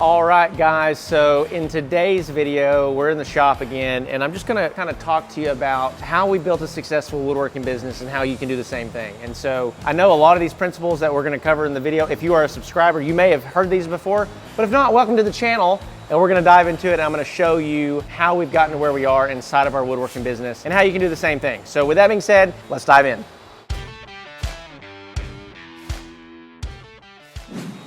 All right, guys, so in today's video, we're in the shop again, and I'm just gonna kind of talk to you about how we built a successful woodworking business and how you can do the same thing. And so I know a lot of these principles that we're gonna cover in the video. If you are a subscriber, you may have heard these before, but if not, welcome to the channel. And we're gonna dive into it, and I'm gonna show you how we've gotten to where we are inside of our woodworking business and how you can do the same thing. So with that being said, let's dive in.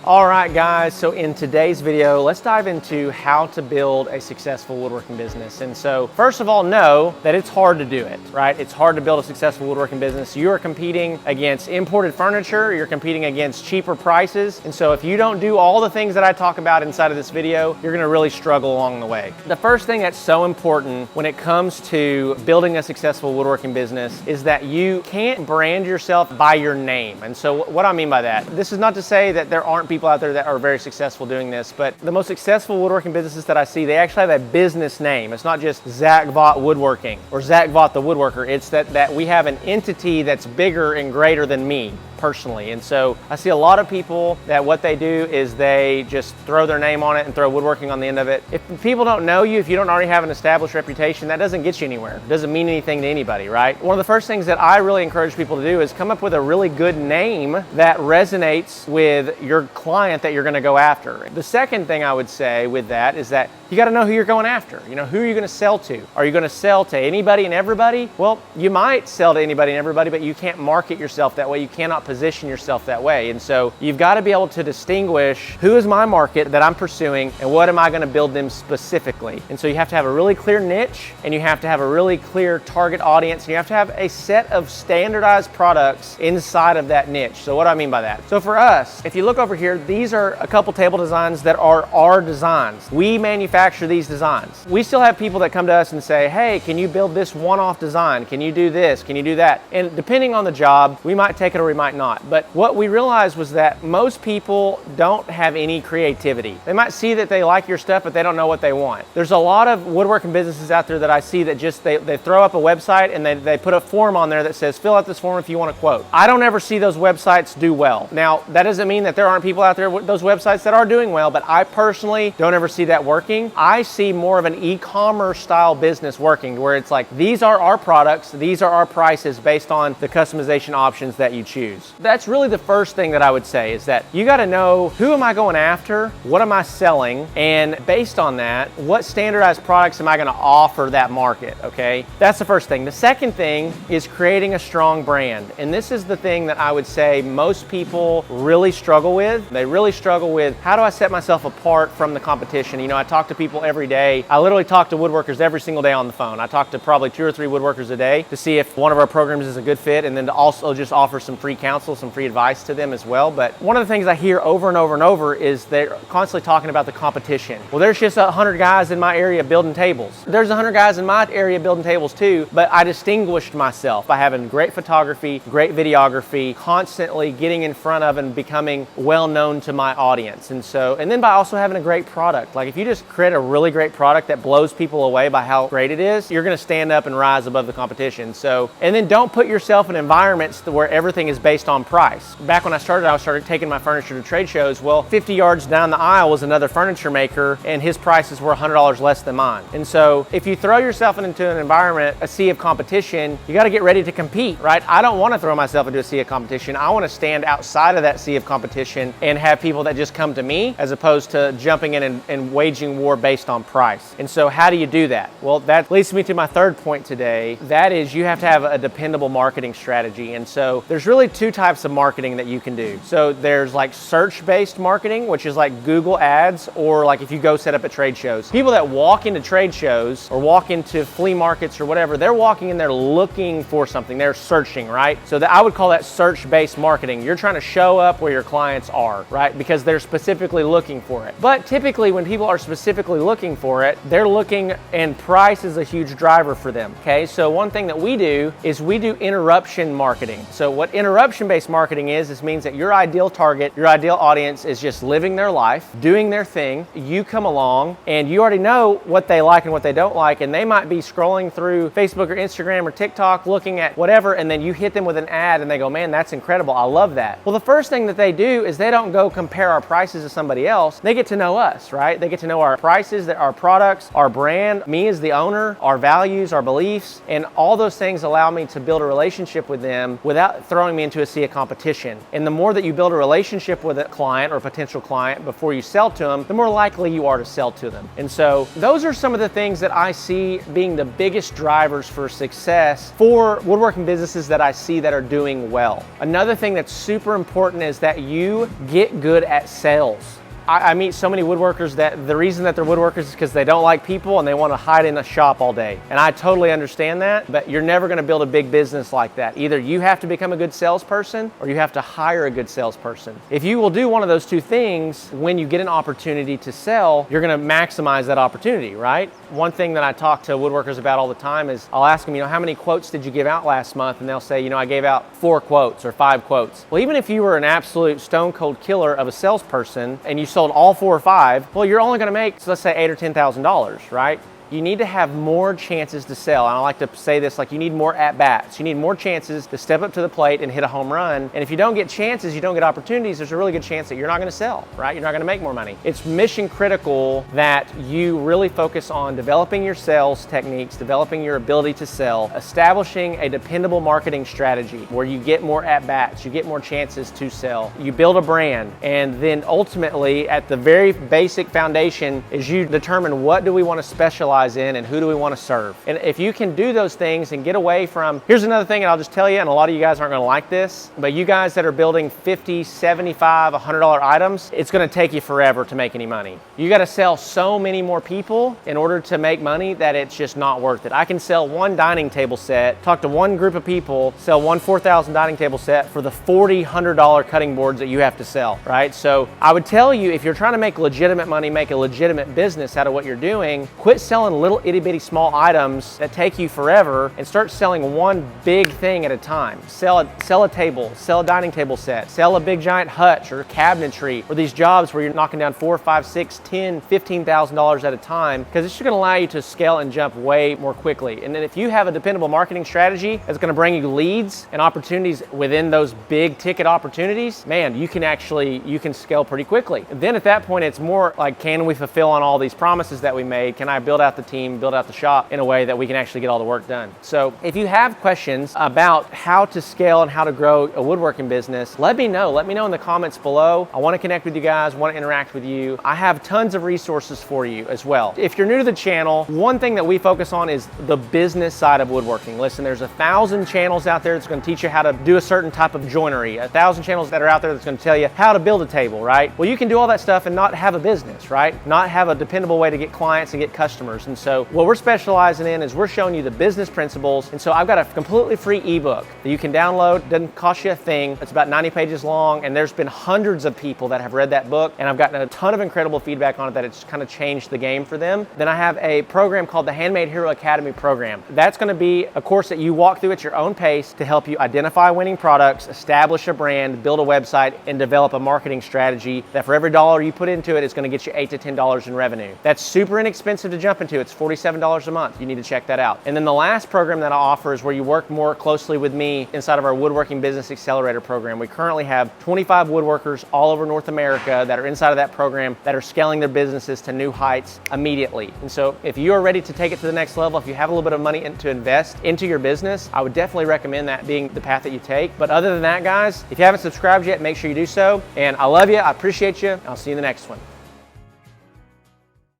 All right, guys, so in today's video, let's dive into how to build a successful woodworking business. And so first of all, know that it's hard to do it, right? It's hard to build a successful woodworking business. You are competing against imported furniture, you're competing against cheaper prices. And so if you don't do all the things that I talk about inside of this video, you're gonna really struggle along the way. The first thing that's so important when it comes to building a successful woodworking business is that you can't brand yourself by your name. And so what I mean by that, this is not to say that there aren't people out there that are very successful doing this, but the most successful woodworking businesses that I see, they actually have a business name. It's not just Zach Vaught Woodworking or Zach Vaught the Woodworker. It's that we have an entity that's bigger and greater than me personally. And so I see a lot of people that what they do is they just throw their name on it and throw woodworking on the end of it. If people don't know you, if you don't already have an established reputation, that doesn't get you anywhere. It doesn't mean anything to anybody, right? One of the first things that I really encourage people to do is come up with a really good name that resonates with your client that you're gonna go after. The second thing I would say with that is that you gotta know who you're going after. You know, who are you gonna sell to? Are you gonna sell to anybody and everybody? Well, you might sell to anybody and everybody, but you can't market yourself that way. You cannot position yourself that way. And so you've got to be able to distinguish who is my market that I'm pursuing and what am I going to build them specifically. And so you have to have a really clear niche, and you have to have a really clear target audience, and you have to have a set of standardized products inside of that niche. So what do I mean by that? So for us, if you look over here, these are a couple table designs that are our designs. We manufacture these designs. We still have people that come to us and say, hey, can you build this one-off design? Can you do this? Can you do that? And depending on the job, we might take it or we might not. But what we realized was that most people don't have any creativity. They might see that they like your stuff, but they don't know what they want. There's a lot of woodworking businesses out there that I see that just, they throw up a website and they put a form on there that says, fill out this form if you want a quote. I don't ever see those websites do well. Now, that doesn't mean that there aren't people out there with those websites that are doing well, but I personally don't ever see that working. I see more of an e-commerce style business working where it's like, these are our products, these are our prices based on the customization options that you choose. That's really the first thing that I would say is that you got to know who am I going after, what am I selling, and based on that, what standardized products am I going to offer that market, okay? That's the first thing. The second thing is creating a strong brand. And this is the thing that I would say most people really struggle with. They really struggle with, how do I set myself apart from the competition? You know, I talk to people every day. I literally talk to woodworkers every single day on the phone. I talk to probably 2 or 3 woodworkers a day to see if one of our programs is a good fit, and then to also just offer some free counsel, some free advice to them as well. But one of the things I hear over and over and over is they're constantly talking about the competition. Well, there's just 100 guys in my area building tables. There's 100 guys in my area building tables too, but I distinguished myself by having great photography, great videography, constantly getting in front of and becoming well known to my audience. And then by also having a great product. Like if you just create a really great product that blows people away by how great it is, you're gonna stand up and rise above the competition. And then don't put yourself in environments where everything is based on price. Back when I started taking my furniture to trade shows. Well, 50 yards down the aisle was another furniture maker, and his prices were $100 less than mine. And so if you throw yourself into an environment, a sea of competition, you got to get ready to compete, right? I don't want to throw myself into a sea of competition. I want to stand outside of that sea of competition and have people that just come to me as opposed to jumping in and waging war based on price. And so how do you do that? Well, that leads me to my third point today. That is, you have to have a dependable marketing strategy. And so there's really 2 types of marketing that you can do. So there's like search-based marketing, which is like Google ads, or like if you go set up at trade shows. People that walk into trade shows or walk into flea markets or whatever, they're walking in there looking for something. They're searching, right? So I would call that search-based marketing. You're trying to show up where your clients are, right? Because they're specifically looking for it. But typically when people are specifically looking for it, they're looking, and price is a huge driver for them, okay? So one thing that we do is we do interruption marketing. So what interruption subscription-based marketing is, this means that your ideal target, your ideal audience is just living their life, doing their thing. You come along and you already know what they like and what they don't like, and they might be scrolling through Facebook or Instagram or TikTok looking at whatever, and then you hit them with an ad and they go, man, that's incredible, I love that. Well, the first thing that they do is they don't go compare our prices to somebody else. They get to know us, right? They get to know our prices, our products, our brand, me as the owner, our values, our beliefs, and all those things allow me to build a relationship with them without throwing me into a sea of competition. And the more that you build a relationship with a client or a potential client before you sell to them, the more likely you are to sell to them. And so those are some of the things that I see being the biggest drivers for success for woodworking businesses that I see that are doing well. Another thing that's super important is that you get good at sales. I meet so many woodworkers that the reason that they're woodworkers is because they don't like people and they want to hide in a shop all day. And I totally understand that, but you're never going to build a big business like that. Either you have to become a good salesperson or you have to hire a good salesperson. If you will do one of those two things, when you get an opportunity to sell, you're going to maximize that opportunity, right? One thing that I talk to woodworkers about all the time is I'll ask them, how many quotes did you give out last month? And they'll say, I gave out 4 quotes or 5 quotes. Well, even if you were an absolute stone cold killer of a salesperson and you sold all 4 or 5, well, you're only going to make, let's say, $8,000 or $10,000, right? You need to have more chances to sell. And I like to say this, like, you need more at-bats. You need more chances to step up to the plate and hit a home run. And if you don't get chances, you don't get opportunities, there's a really good chance that you're not going to sell, right? You're not going to make more money. It's mission critical that you really focus on developing your sales techniques, developing your ability to sell, establishing a dependable marketing strategy where you get more at-bats, you get more chances to sell. You build a brand, and then ultimately, at the very basic foundation, is you determine what do we want to specialize in and who do we want to serve. And if you can do those things and get away from, here's another thing, and I'll just tell you, and a lot of you guys aren't going to like this, but you guys that are building $50, $75, $100 items, it's going to take you forever to make any money. You got to sell so many more people in order to make money that it's just not worth it. I can sell one dining table set, talk to one group of people, sell one 4,000 dining table set for the $40, $100 cutting boards that you have to sell, right? So I would tell you, if you're trying to make legitimate money, make a legitimate business out of what you're doing, quit selling little itty bitty small items that take you forever and start selling one big thing at a time. Sell a table, sell a dining table set, sell a big giant hutch or cabinetry, or these jobs where you're knocking down $4, $5, $6, $10, $15,000 at a time, because it's just going to allow you to scale and jump way more quickly. And then if you have a dependable marketing strategy that's going to bring you leads and opportunities within those big ticket opportunities, man, you can scale pretty quickly. And then at that point, it's more like, can we fulfill on all these promises that we made? Can I build out the team, build out the shop in a way that we can actually get all the work done? So if you have questions about how to scale and how to grow a woodworking business, let me know. Let me know in the comments below. I want to connect with you guys, want to interact with you. I have tons of resources for you as well. If you're new to the channel, one thing that we focus on is the business side of woodworking. Listen, there's 1,000 channels out there that's going to teach you how to do a certain type of joinery, 1,000 channels that are out there that's going to tell you how to build a table, right? Well, you can do all that stuff and not have a business, right? Not have a dependable way to get clients and get customers. And so what we're specializing in is we're showing you the business principles. And so I've got a completely free ebook that you can download. Doesn't cost you a thing. It's about 90 pages long, and there's been hundreds of people that have read that book, and I've gotten a ton of incredible feedback on it that it's kind of changed the game for them. Then I have a program called the Handmade Hero Academy program. That's going to be a course that you walk through at your own pace to help you identify winning products, establish a brand, build a website, and develop a marketing strategy that for every dollar you put into it, it's going to get you $8 to $10 in revenue. That's super inexpensive to jump into. It's $47 a month. You need to check that out. And then the last program that I offer is where you work more closely with me inside of our Woodworking Business Accelerator program. We currently have 25 woodworkers all over North America that are inside of that program that are scaling their businesses to new heights immediately. And so if you are ready to take it to the next level, if you have a little bit of money to invest into your business, I would definitely recommend that being the path that you take. But other than that, guys, if you haven't subscribed yet, make sure you do so. And I love you. I appreciate you. I'll see you in the next one.